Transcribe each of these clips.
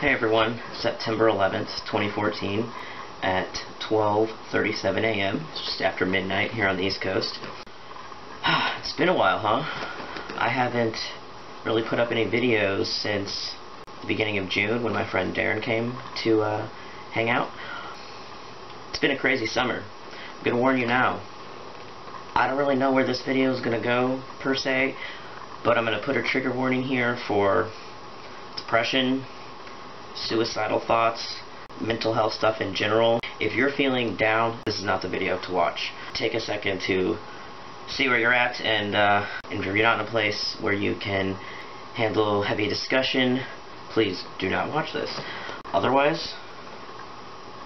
Hey everyone, September 11th, 2014 at 12:37 a.m. It's just after midnight here on the East Coast. It's been a while, huh? I haven't really put up any videos since the beginning of June when my friend Darren came to hang out. It's been a crazy summer. I'm gonna warn you now. I don't really know where this video is gonna go, per se, but I'm gonna put a trigger warning here for depression, suicidal thoughts, mental health stuff in general. If you're feeling down, this is not the video to watch. Take a second to see where you're at, and if you're not in a place where you can handle heavy discussion, please do not watch this. Otherwise,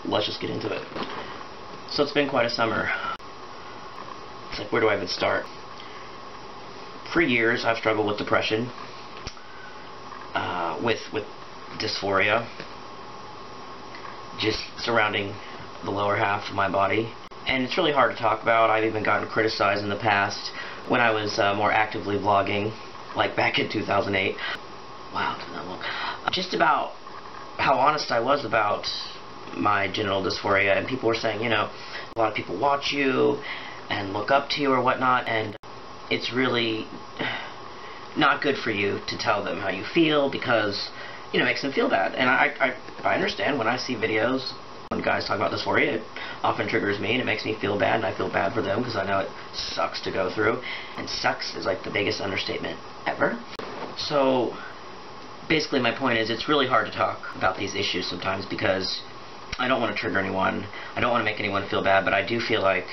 let's just get into it. So it's been quite a summer. It's like, where do I even start? For years, I've struggled with depression, with dysphoria, just surrounding the lower half of my body. And it's really hard to talk about. I've even gotten criticized in the past when I was more actively vlogging, like back in 2008. Wow, didn't that look? Just about how honest I was about my genital dysphoria, and people were saying, you know, a lot of people watch you and look up to you or whatnot, and it's really not good for you to tell them how you feel because, you know, it makes them feel bad. And I understand when I see videos when guys talk about dysphoria, it often triggers me and it makes me feel bad, and I feel bad for them because I know it sucks to go through, and sucks is like the biggest understatement ever. So basically my point is, it's really hard to talk about these issues sometimes because I don't want to trigger anyone, I don't want to make anyone feel bad, but I do feel like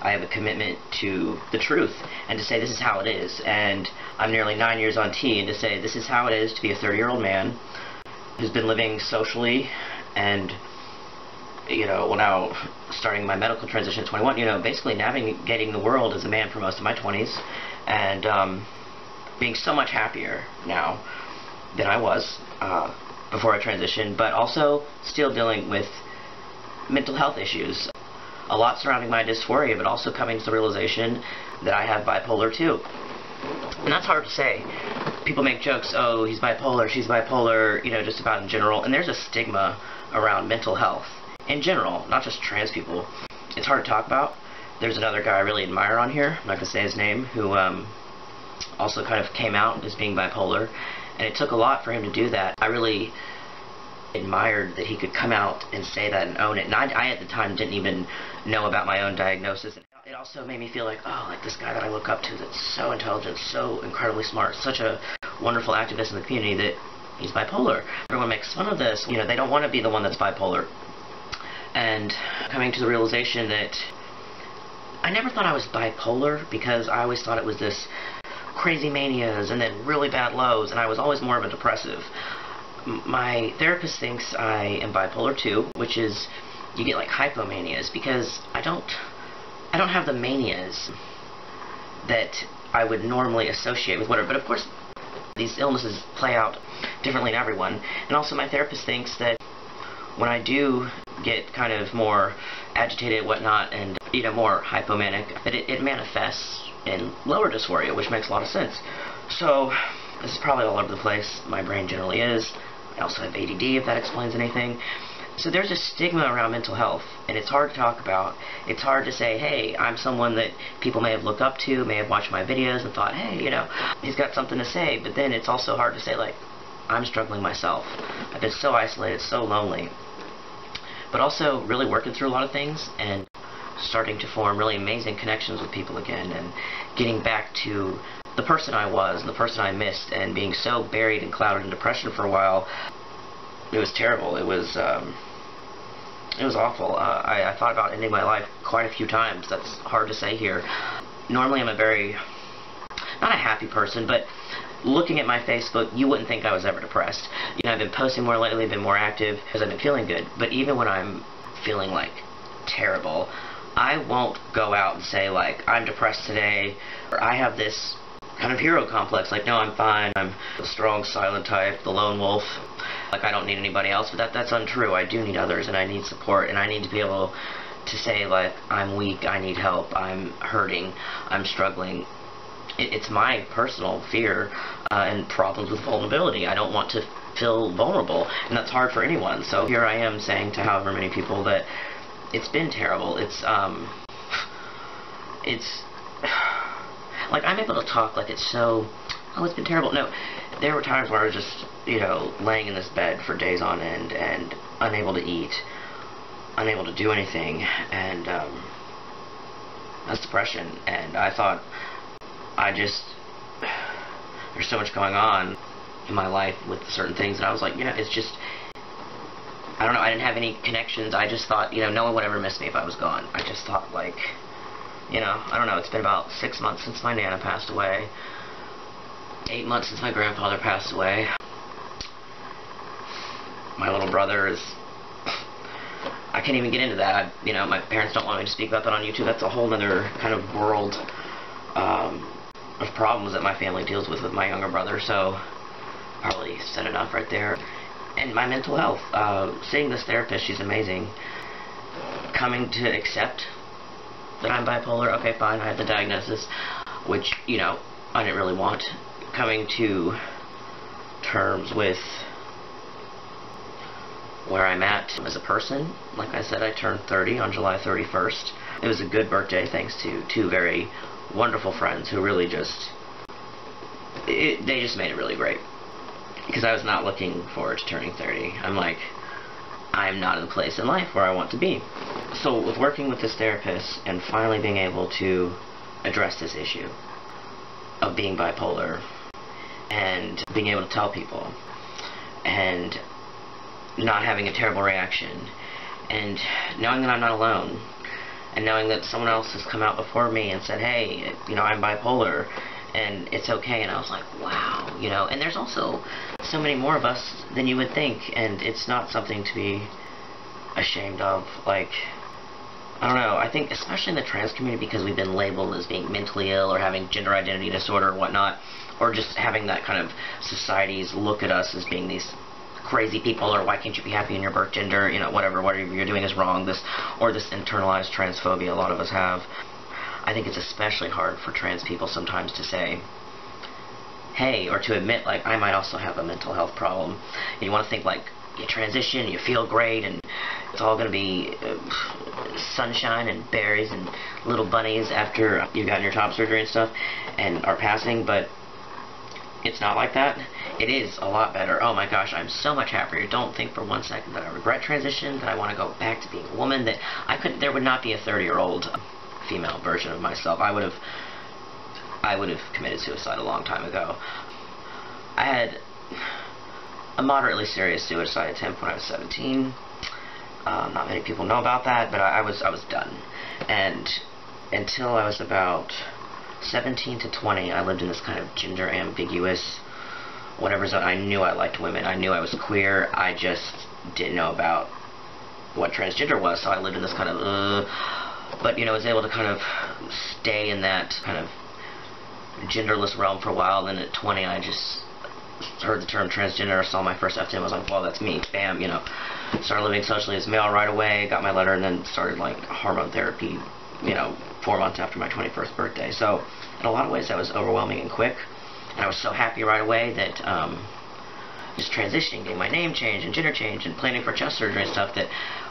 I have a commitment to the truth and to say this is how it is. And I'm nearly 9 years on T, and to say this is how it is to be a 30-year-old man who's been living socially and, you know, well, now starting my medical transition at 21, you know, basically navigating the world as a man for most of my 20s, and being so much happier now than I was before I transitioned, but also still dealing with mental health issues. A lot surrounding my dysphoria, but also coming to the realization that I have bipolar too. And that's hard to say. People make jokes, oh, he's bipolar, she's bipolar, you know, just about in general. And there's a stigma around mental health in general, not just trans people. It's hard to talk about. There's another guy I really admire on here, I'm not going to say his name, who also kind of came out as being bipolar. And it took a lot for him to do that. I really admired that he could come out and say that and own it. And I at the time didn't even know about my own diagnosis. It also made me feel like, oh, like this guy that I look up to that's so intelligent, so incredibly smart, such a wonderful activist in the community, that he's bipolar. Everyone makes fun of this. You know, they don't want to be the one that's bipolar. And coming to the realization that I never thought I was bipolar, because I always thought it was this crazy manias and then really bad lows, and I was always more of a depressive. My therapist thinks I am bipolar too, which is, you get like hypomanias, because I don't have the manias that I would normally associate with whatever. But of course, these illnesses play out differently in everyone. And also my therapist thinks that when I do get kind of more agitated and whatnot, and, you know, more hypomanic, that it manifests in lower dysphoria, which makes a lot of sense. So this is probably all over the place. My brain generally is. I also have ADD, if that explains anything. So there's a stigma around mental health, and it's hard to talk about. It's hard to say, hey, I'm someone that people may have looked up to, may have watched my videos and thought, hey, you know, he's got something to say. But then it's also hard to say, like, I'm struggling myself. I've been so isolated, so lonely. But also really working through a lot of things and starting to form really amazing connections with people again, and getting back to the person I was and the person I missed, and being so buried and clouded in depression for a while. It was terrible. It was awful. I thought about ending my life quite a few times. That's hard to say here. Normally I'm a very, not a happy person, but looking at my Facebook, you wouldn't think I was ever depressed. You know, I've been posting more lately, been more active, because I've been feeling good. But even when I'm feeling like terrible, I won't go out and say, like, I'm depressed today, or I have this kind of hero complex, like, no, I'm fine, I'm the strong, silent type, the lone wolf, like, I don't need anybody else. But that's untrue. I do need others, and I need support, and I need to be able to say, like, I'm weak, I need help, I'm hurting, I'm struggling. it's my personal fear and problems with vulnerability. I don't want to feel vulnerable, and that's hard for anyone. So here I am saying to however many people that it's been terrible. It's like I'm able to talk like it's so, oh, it's been terrible. No, there were times where I was just, you know, laying in this bed for days on end and unable to eat, unable to do anything, and that's depression. And I thought, there's so much going on in my life with certain things that I was like, you know, it's just, I don't know, I didn't have any connections. I just thought, you know, no one would ever miss me if I was gone. I just thought, like, you know, I don't know, it's been about 6 months since my Nana passed away, 8 months since my grandfather passed away. My little brother is, I can't even get into that. You know, my parents don't want me to speak about that on YouTube. That's a whole other kind of world of problems that my family deals with my younger brother, so probably said enough right there. And my mental health, seeing this therapist, she's amazing. Coming to accept that I'm bipolar, okay, fine, I had the diagnosis, which, you know, I didn't really want. Coming to terms with where I'm at as a person. Like I said, I turned 30 on July 31st. It was a good birthday thanks to two very wonderful friends who really just, they just made it really great. Because I was not looking forward to turning 30. I'm like, I'm not in the place in life where I want to be. So with working with this therapist and finally being able to address this issue of being bipolar and being able to tell people and not having a terrible reaction and knowing that I'm not alone and knowing that someone else has come out before me and said, hey, you know, I'm bipolar and it's okay, and I was like, wow, you know. And there's also so many more of us than you would think, and it's not something to be ashamed of. Like, I don't know, I think especially in the trans community, because we've been labeled as being mentally ill or having gender identity disorder or whatnot, or just having that kind of society's look at us as being these crazy people, or why can't you be happy in your birth gender, you know, whatever you're doing is wrong, this internalized transphobia a lot of us have. I think it's especially hard for trans people sometimes to say, hey, or to admit, like, I might also have a mental health problem. And you want to think, like, you transition, you feel great, and it's all going to be sunshine and berries and little bunnies after you've gotten your top surgery and stuff and are passing, but it's not like that. It is a lot better. Oh my gosh, I'm so much happier. Don't think for 1 second that I regret transition, that I want to go back to being a woman, that there would not be a 30-year-old female version of myself. I would have committed suicide a long time ago. I had a moderately serious suicide attempt when I was 17. Not many people know about that, but I was done. And until I was about 17 to 20, I lived in this kind of gender ambiguous whatever zone. I knew I liked women. I knew I was queer. I just didn't know about what transgender was, so I lived in this kind of but, you know, I was able to kind of stay in that kind of genderless realm for a while. And then at 20, I just heard the term transgender, saw my first FTM, I was like, well, that's me, bam, you know. Started living socially as male right away, got my letter, and then started, like, hormone therapy, you know, 4 months after my 21st birthday. So, in a lot of ways, that was overwhelming and quick. And I was so happy right away that, just transitioning, getting my name changed and gender change and planning for chest surgery and stuff, that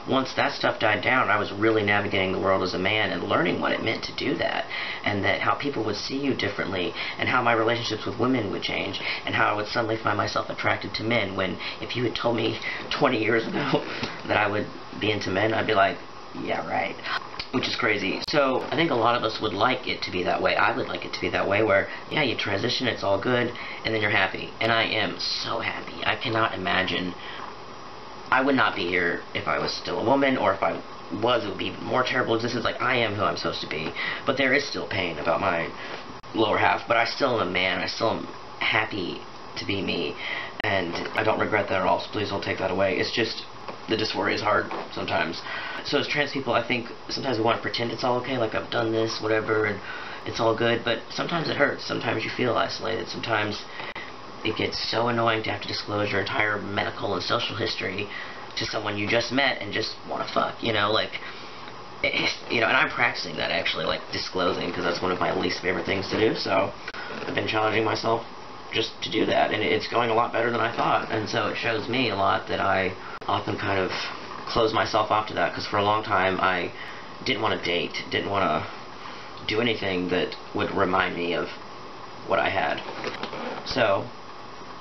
once that stuff died down, I was really navigating the world as a man and learning what it meant to do that, and that how people would see you differently, and how my relationships with women would change, and how I would suddenly find myself attracted to men, when if you had told me 20 years ago that I would be into men, I'd be like, yeah, right. Which is crazy. So I think a lot of us would like it to be that way. I would like it to be that way, where, yeah, you transition, it's all good, and then you're happy. And I am so happy. I cannot imagine. I would not be here if I was still a woman, or if I was, it would be even more terrible existence. Like, I am who I'm supposed to be. But there is still pain about my lower half. But I still am a man. I still am happy to be me. And I don't regret that at all, so please don't take that away. It's just, the dysphoria is hard sometimes. So as trans people, I think sometimes we want to pretend it's all okay, like I've done this, whatever, and it's all good, but sometimes it hurts. Sometimes you feel isolated. Sometimes it gets so annoying to have to disclose your entire medical and social history to someone you just met and just want to fuck, you know, like, you know, and I'm practicing that, actually, like, disclosing, because that's one of my least favorite things to do, so I've been challenging myself just to do that, and it's going a lot better than I thought. And so it shows me a lot that I often kind of close myself off to that, because for a long time I didn't want to date, didn't want to do anything that would remind me of what I had. So,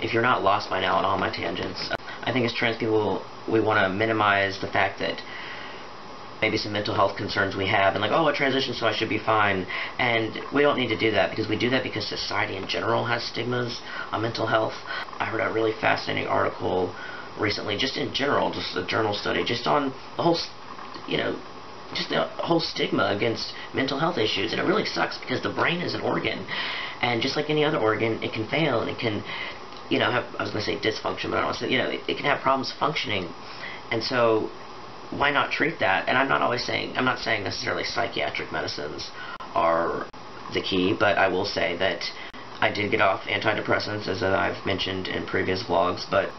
if you're not lost by now on all my tangents, I think as trans people, we want to minimize the fact that maybe some mental health concerns we have, and like, oh, I transitioned so I should be fine. And we don't need to do that, because we do that because society in general has stigmas on mental health. I heard a really fascinating article recently, just in general, just a journal study, just on the whole, just the whole stigma against mental health issues. And it really sucks, because the brain is an organ, and just like any other organ, it can fail, and it can, have, I was going to say dysfunction, but I don't want to say, it can have problems functioning. And so, why not treat that? And I'm not saying necessarily psychiatric medicines are the key, but I will say that I did get off antidepressants, as I've mentioned in previous vlogs, but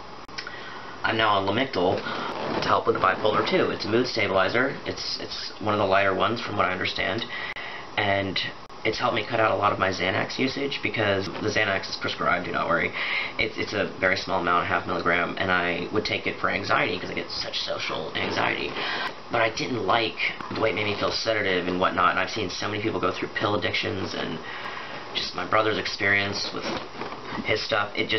I'm now on Lamictal to help with the bipolar 2. It's a mood stabilizer. It's one of the lighter ones from what I understand, and it's helped me cut out a lot of my Xanax usage, because the Xanax is prescribed, do not worry. It's a very small amount, 0.5 milligram, and I would take it for anxiety because I get such social anxiety. But I didn't like the way it made me feel sedative and whatnot, and I've seen so many people go through pill addictions, and just my brother's experience with his stuff, it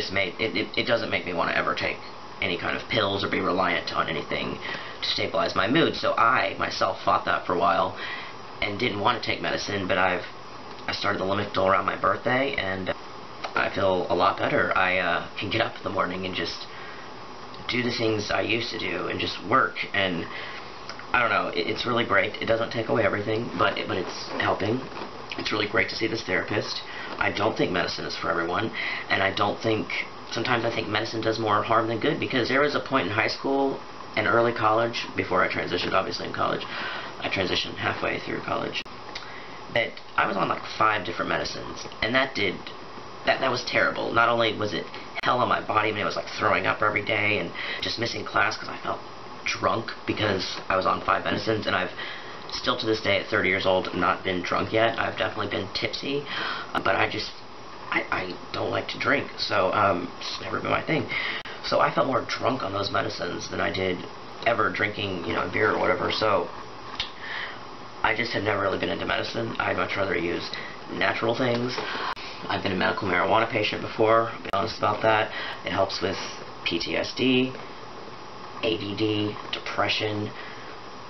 doesn't make me want to ever take any kind of pills or be reliant on anything to stabilize my mood. So I myself fought that for a while and didn't want to take medicine, but I started the Lamictal around my birthday, and I feel a lot better. I can get up in the morning and just do the things I used to do and just work, and I don't know, it's really great. It doesn't take away everything, but it's helping. It's really great to see this therapist. I don't think medicine is for everyone, and sometimes I think medicine does more harm than good, because there was a point in high school and early college, before I transitioned, obviously in college, I transitioned halfway through college, that I was on like 5 different medicines, and that was terrible. Not only was it hell on my body, but it was like throwing up every day and just missing class because I felt drunk because I was on 5 medicines, and I've still to this day at 30 years old not been drunk yet. I've definitely been tipsy, but I don't like to drink, so it's never been my thing. So I felt more drunk on those medicines than I did ever drinking, beer or whatever. So I just have never really been into medicine. I'd much rather use natural things. I've been a medical marijuana patient before, I'll be honest about that. It helps with PTSD, ADD, depression,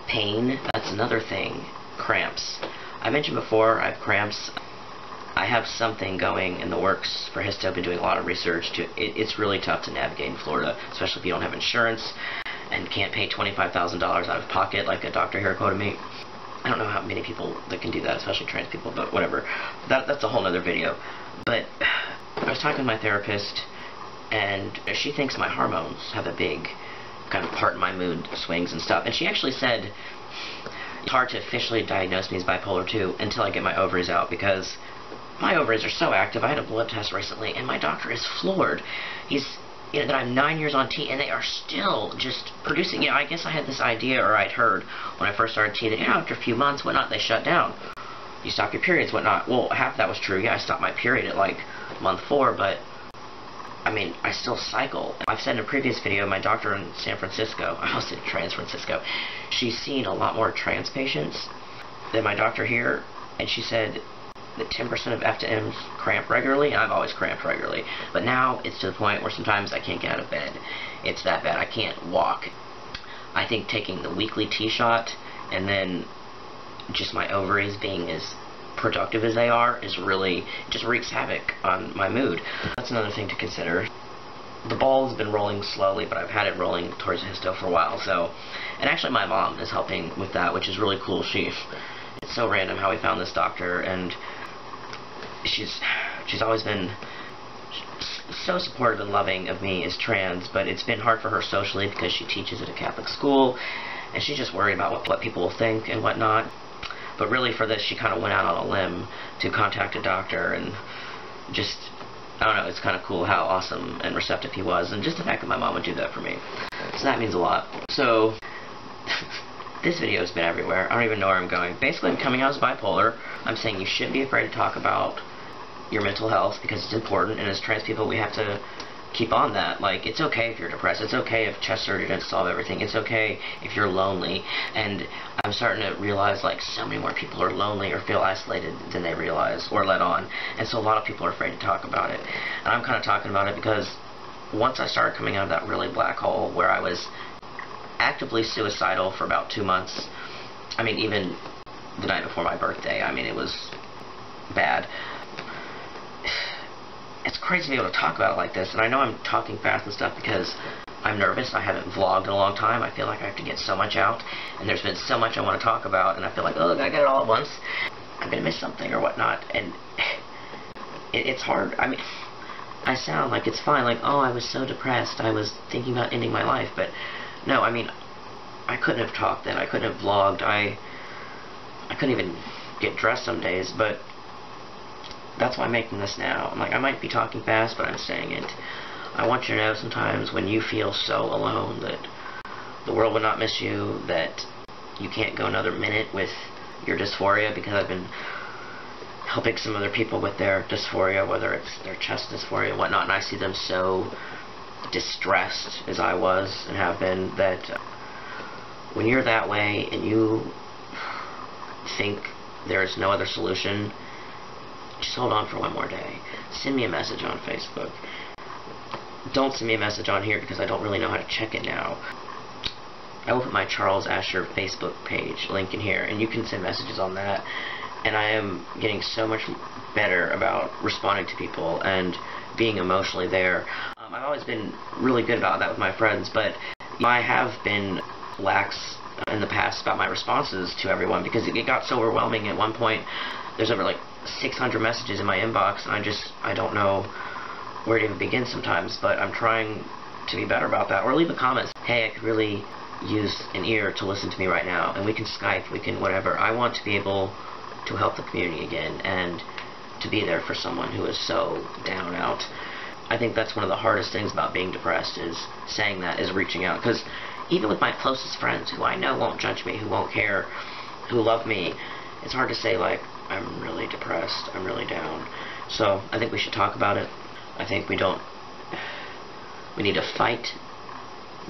pain. That's another thing. Cramps. I mentioned before I have cramps. I have something going in the works for histo. I've been doing a lot of research. It's really tough to navigate in Florida, especially if you don't have insurance and can't pay $25,000 out of pocket like a doctor here quoted me. I don't know how many people that can do that, especially trans people, but whatever. That's a whole other video. But I was talking to my therapist, and she thinks my hormones have a big kind of part in my mood swings and stuff. And she actually said it's hard to officially diagnose me as bipolar 2 until I get my ovaries out, because my ovaries are so active. I had a blood test recently, and my doctor is floored. That I'm 9 years on T, and they are still just producing. I guess I had this idea, or I'd heard when I first started T, that after a few months, whatnot, they shut down. You stop your periods, whatnot. Well, half of that was true. Yeah, I stopped my period at like month 4, but I still cycle. I've said in a previous video, my doctor in San Francisco, I almost said Trans Francisco, she's seen a lot more trans patients than my doctor here, and she said that 10% of F to M's cramp regularly, and I've always cramped regularly. But now it's to the point where sometimes I can't get out of bed. It's that bad. I can't walk. I think taking the weekly T shot and then just my ovaries being as productive as they are is really just wreaks havoc on my mood. That's another thing to consider. The ball has been rolling slowly, but I've had it rolling towards histo for a while. And actually my mom is helping with that, which is really cool. It's so random how we found this doctor, and she's always been so supportive and loving of me as trans, but it's been hard for her socially because she teaches at a Catholic school, and she's just worried about what people will think and whatnot. But really for this, she kind of went out on a limb to contact a doctor, and just, I don't know, it's kind of cool how awesome and receptive he was, and just the fact that my mom would do that for me. So that means a lot. So this video has been everywhere. I don't even know where I'm going. Basically, I'm coming out as bipolar. I'm saying you shouldn't be afraid to talk about your mental health because it's important, and as trans people we have to keep on that. Like, it's okay if you're depressed, it's okay if chest surgery didn't solve everything, it's okay if you're lonely. And I'm starting to realize, like, so many more people are lonely or feel isolated than they realize or let on, and so a lot of people are afraid to talk about it. And I'm kind of talking about it because once I started coming out of that really black hole where I was actively suicidal for about 2 months, I mean, even the night before my birthday, I mean, it was bad. It's crazy to be able to talk about it like this, and I know I'm talking fast and stuff because I'm nervous. I haven't vlogged in a long time. I feel like I have to get so much out, and there's been so much I want to talk about, and I feel like, oh, I gotta get it all at once. I'm gonna miss something or whatnot, and it's hard. I mean, I sound like it's fine, like, oh, I was so depressed, I was thinking about ending my life, but no, I mean, I couldn't have talked then, I couldn't have vlogged, I couldn't even get dressed some days, but that's why I'm making this now. I'm like, I might be talking fast, but I'm saying it. I want you to know sometimes when you feel so alone that the world will not miss you, that you can't go another minute with your dysphoria, because I've been helping some other people with their dysphoria, whether it's their chest dysphoria and whatnot, and I see them so distressed as I was and have been, that when you're that way and you think there's no other solution, just hold on for one more day. Send me a message on Facebook. Don't send me a message on here because I don't really know how to check it now. I will put my Charles Asher Facebook page link in here, and you can send messages on that. And I am getting so much better about responding to people and being emotionally there. I've always been really good about that with my friends, but I have been lax in the past about my responses to everyone because it got so overwhelming. At one point, there's over like 600 messages in my inbox, and I don't know where to even begin sometimes, but I'm trying to be better about that. Or leave a comment, hey, I could really use an ear to listen to me right now, and we can Skype, we can whatever. I want to be able to help the community again and to be there for someone who is so down and out. I think that's one of the hardest things about being depressed, is saying that, is reaching out, because even with my closest friends who I know won't judge me, who won't care, who love me, it's hard to say, like, I'm really depressed, I'm really down. So I think we should talk about it. I think we need to fight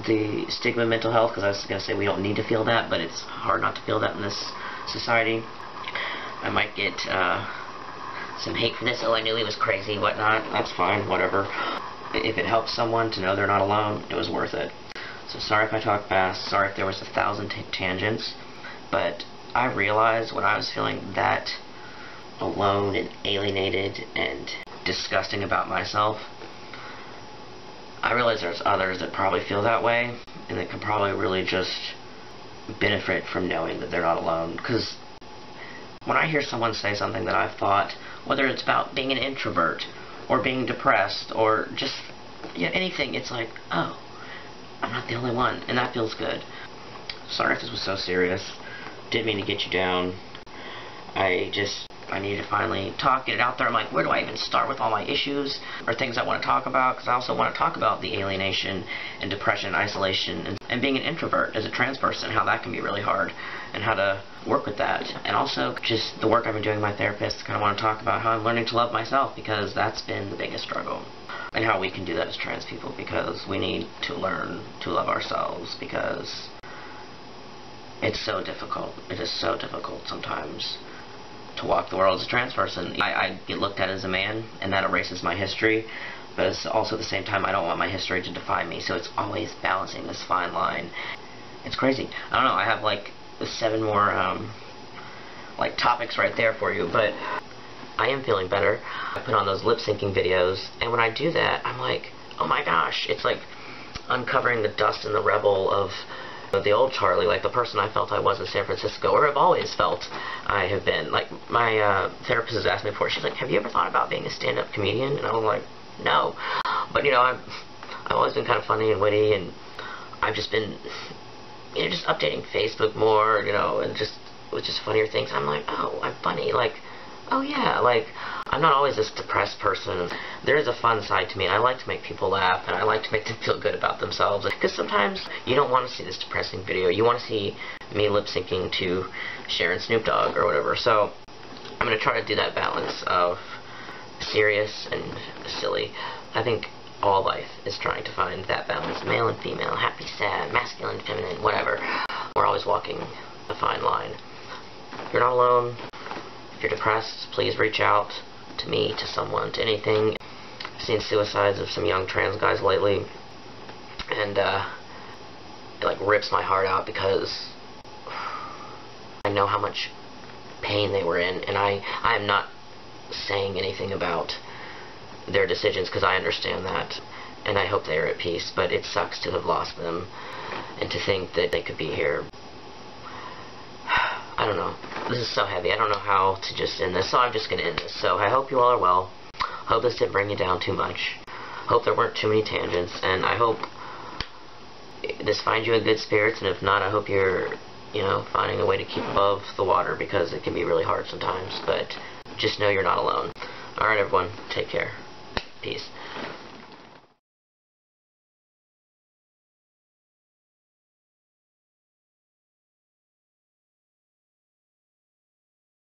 the stigma of mental health, because I was going to say we don't need to feel that, but it's hard not to feel that in this society. I might get some hate for this, oh, I knew he was crazy, whatnot. That's fine, whatever. If it helps someone to know they're not alone, it was worth it. So sorry if I talk fast, sorry if there was 1,000 tangents, but I realized when I was feeling that alone and alienated and disgusting about myself, I realized there's others that probably feel that way, and that can probably really just benefit from knowing that they're not alone. Because when I hear someone say something that I've thought, whether it's about being an introvert or being depressed or just anything, it's like, oh, I'm not the only one, and that feels good. Sorry if this was so serious. Didn't mean to get you down. I needed to finally talk, get it out there. I'm like, where do I even start with all my issues or things I want to talk about? Because I also want to talk about the alienation and depression and isolation and being an introvert as a trans person, how that can be really hard and how to work with that. And also just the work I've been doing with my therapist. Kind of want to talk about how I'm learning to love myself, because that's been the biggest struggle. And how we can do that as trans people, because we need to learn to love ourselves, because it's so difficult. It is so difficult sometimes to walk the world as a trans person. I get looked at as a man, and that erases my history, but it's also at the same time I don't want my history to define me, so it's always balancing this fine line. It's crazy. I don't know, I have like 7 more like topics right there for you, but I am feeling better. I put on those lip syncing videos, and when I do that, I'm like, oh my gosh, it's like uncovering the dust and the rubble of the old Charlie, like the person I felt I was in San Francisco, or have always felt I have been. Like, my therapist has asked me before, she's like, have you ever thought about being a stand-up comedian? And I was like, no. But, you know, I've always been kind of funny and witty, and I've just been, you know, just updating Facebook more, you know, and just with just funnier things. I'm like, oh, I'm funny, like, oh yeah, like, I'm not always this depressed person. There is a fun side to me, and I like to make people laugh, and I like to make them feel good about themselves. Because sometimes you don't want to see this depressing video. You want to see me lip-syncing to Cher and Snoop Dogg or whatever. So I'm going to try to do that balance of serious and silly. I think all life is trying to find that balance, male and female, happy, sad, masculine, feminine, whatever. We're always walking a fine line. You're not alone. If you're depressed, please reach out to me, to someone, to anything. I've seen suicides of some young trans guys lately, and it like rips my heart out because I know how much pain they were in, and I am not saying anything about their decisions because I understand that, and I hope they are at peace, but it sucks to have lost them and to think that they could be here. I don't know. This is so heavy. I don't know how to just end this, so I'm just going to end this. So I hope you all are well. Hope this didn't bring you down too much. Hope there weren't too many tangents, and I hope this finds you in good spirits, and if not, I hope you're, finding a way to keep above the water, because it can be really hard sometimes, but just know you're not alone. Alright everyone, take care. Peace.